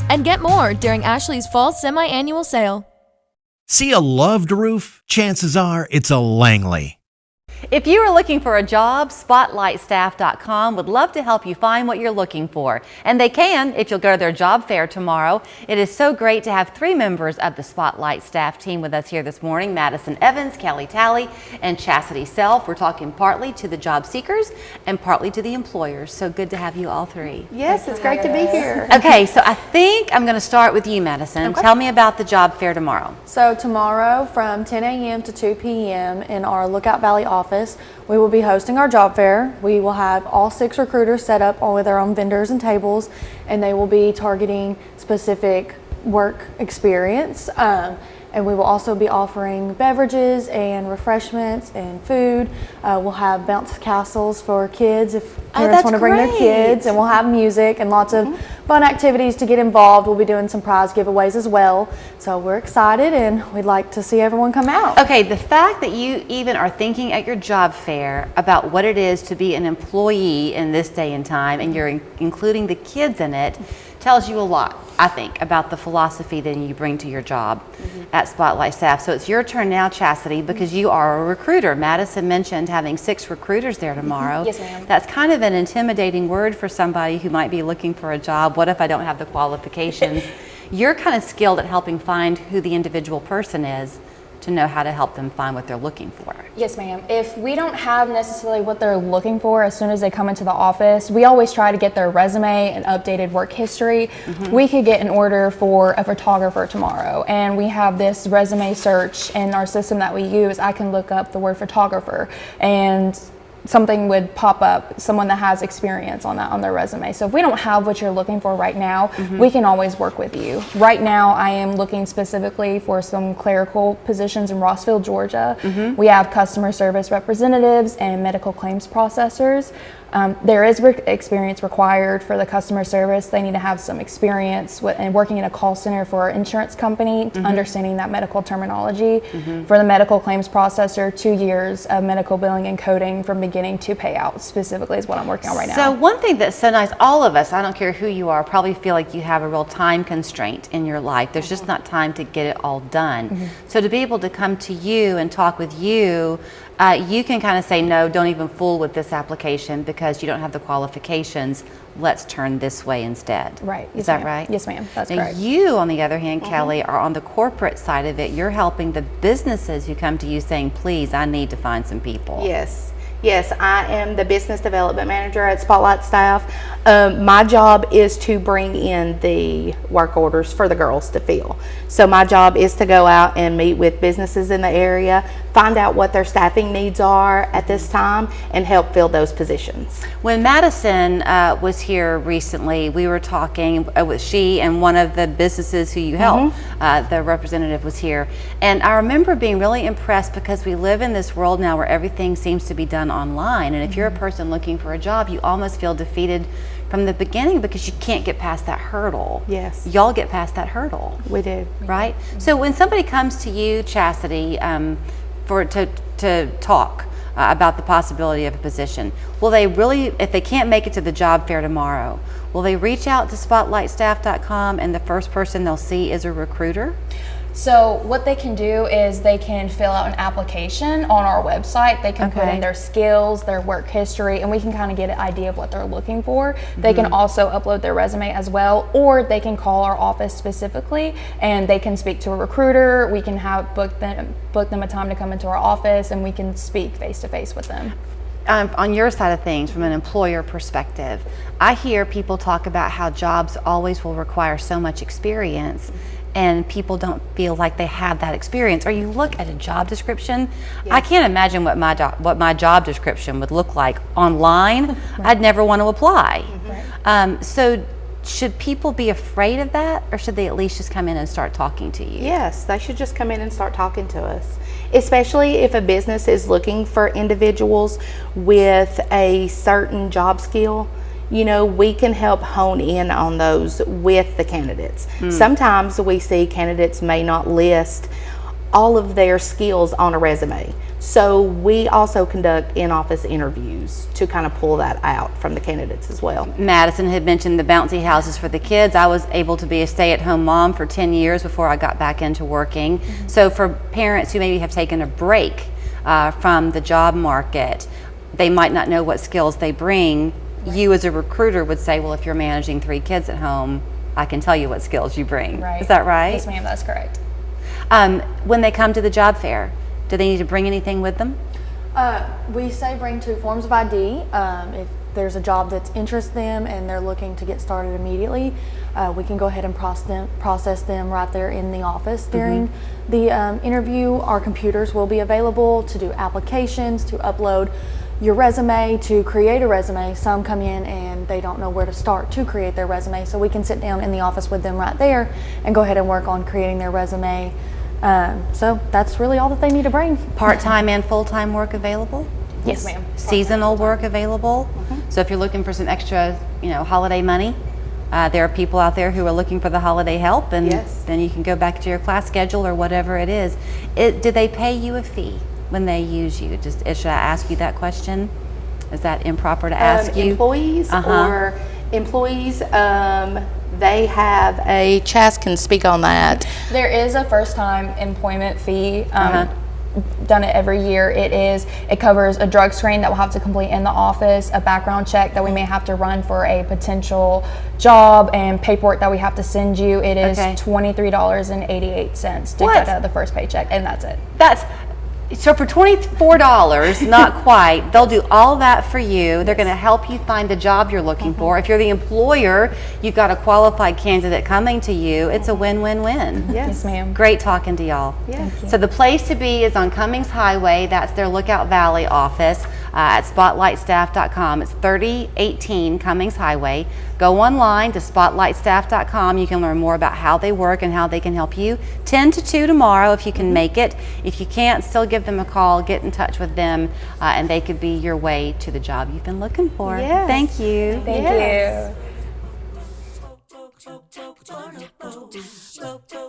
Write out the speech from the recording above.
and get more during Ashley's fall semi-annual sale. See a loved roof? Chances are it's a Langley. If you are looking for a job, SpotlightStaff.com would love to help you find what you're looking for. And they can if you'll go to their job fair tomorrow. It is so great to have 3 members of the Spotlight staff team with us here this morning. Madison Evans, Kelly Talley, and Chastity Self. We're talking partly to the job seekers and partly to the employers. So good to have you all 3. Yes, it's great to be here. Okay, so I think I'm going to start with you, Madison. Okay. Tell me about the job fair tomorrow. So tomorrow from 10 a.m. to 2 p.m. in our Lookout Valley office, we will be hosting our job fair. We will have all 6 recruiters set up with their own vendors and tables, and they will be targeting specific work experience. And we will also be offering beverages and refreshments and food. We'll have bounce castles for kids if parents want to bring their kids, and we'll have music and lots of fun activities to get involved. We'll be doing some prize giveaways as well. So we're excited and we'd like to see everyone come out. Okay, the fact that you even are thinking at your job fair about what it is to be an employee in this day and time, and you're including the kids in it, tells you a lot, I think, about the philosophy that you bring to your job at Spotlight Staff. So it's your turn now, Chastity, because you are a recruiter. Madison mentioned having 6 recruiters there tomorrow. Yes, ma'am. That's kind of an intimidating word for somebody who might be looking for a job. What if I don't have the qualifications? You're kind of skilled at helping find who the individual person is to know how to help them find what they're looking for. Yes, ma'am. If we don't have necessarily what they're looking for as soon as they come into the office, we always try to get their resume and updated work history. We could get an order for a photographer tomorrow, and we have this resume search in our system that we use. I can look up the word photographer and something would pop up, someone that has experience on that on their resume. So if we don't have what you're looking for right now, we can always work with you. Right now, I am looking specifically for some clerical positions in Rossville, Georgia. We have customer service representatives and medical claims processors. There is experience required for the customer service. They need to have some experience in working in a call center for an insurance company, understanding that medical terminology. For the medical claims processor, 2 years of medical billing and coding from beginning to payout specifically is what I'm working on right now. So one thing that's so nice, all of us, I don't care who you are, probably feel like you have a real time constraint in your life. There's just not time to get it all done. So to be able to come to you and talk with you, you can kind of say, no, don't even fool with this application because you don't have the qualifications. Let's turn this way instead. Right. Is that right? Yes, ma'am. That's now correct. You, on the other hand, Kelly, are on the corporate side of it. You're helping the businesses who come to you saying, please, I need to find some people. Yes, I am the business development manager at Spotlight Staff. My job is to bring in the work orders for the girls to fill. So my job is to go out and meet with businesses in the area, find out what their staffing needs are at this time, and help fill those positions. When Madison was here recently, we were talking with she and one of the businesses who you help. The representative was here. And I remember being really impressed because we live in this world now where everything seems to be done online. And if you're a person looking for a job, you almost feel defeated from the beginning because you can't get past that hurdle. Yes. Y'all get past that hurdle. We do. Right? So when somebody comes to you, Chastity, to talk about the possibility of a position, will they really, if they can't make it to the job fair tomorrow, will they reach out to SpotlightStaff.com and the first person they'll see is a recruiter? So what they can do is they can fill out an application on our website. They can put in their skills, their work history, and we can kind of get an idea of what they're looking for. They can also upload their resume as well, or they can call our office specifically and they can speak to a recruiter. We can have book them a time to come into our office and we can speak face to face with them. On your side of things, from an employer perspective, I hear people talk about how jobs always will require so much experience and people don't feel like they have that experience. Or you look at a job description, I can't imagine what my job description would look like online. I'd never want to apply. So should people be afraid of that, or should they at least just come in and start talking to you? Yes, they should just come in and start talking to us, especially if a business is looking for individuals with a certain job skill. You know, we can help hone in on those with the candidates. Sometimes we see candidates may not list all of their skills on a resume. So we also conduct in-office interviews to kind of pull that out from the candidates as well. Madison had mentioned the bouncy houses for the kids. I was able to be a stay-at-home mom for 10 years before I got back into working. So for parents who maybe have taken a break from the job market, they might not know what skills they bring. You as a recruiter would say, well, if you're managing 3 kids at home, I can tell you what skills you bring. Right. Is that right? Yes, ma'am, that's correct. When they come to the job fair, do they need to bring anything with them? We say bring 2 forms of ID. If there's a job that's interests them and they're looking to get started immediately, we can go ahead and process them right there in the office during the interview. Our computers will be available to do applications, to upload your resume, to create a resume. Some come in and they don't know where to start to create their resume, so we can sit down in the office with them right there and go ahead and work on creating their resume. So that's really all that they need to bring. Part-time and full-time work available? Yes, ma'am. Seasonal work available? So if you're looking for some extra, holiday money, there are people out there who are looking for the holiday help, and Yes. then you can go back to your class schedule or whatever it is. Do they pay you a fee when they use you? Should I ask you that question? Is that improper to ask you? Employees or employees, they have Chas can speak on that. There is a first-time employment fee. Done it every year. It covers a drug screen that we'll have to complete in the office, a background check that we may have to run for a potential job, and paperwork that we have to send you. It is Okay. $23.88 to What? get out of the first paycheck, and that's it. So for $24, not quite, they'll do all that for you. They're going to help you find the job you're looking for. If you're the employer, you've got a qualified candidate coming to you. It's a win-win-win. Yes, ma'am. Great talking to y'all. So the place to be is on Cummings Highway. That's their Lookout Valley office at spotlightstaff.com. It's 3018 Cummings Highway. Go online to spotlightstaff.com. You can learn more about how they work and how they can help you. 10 to 2 tomorrow if you can make it. If you can't, still give them a call, get in touch with them, and they could be your way to the job you've been looking for. Yes. Thank you. Thank Yes. you.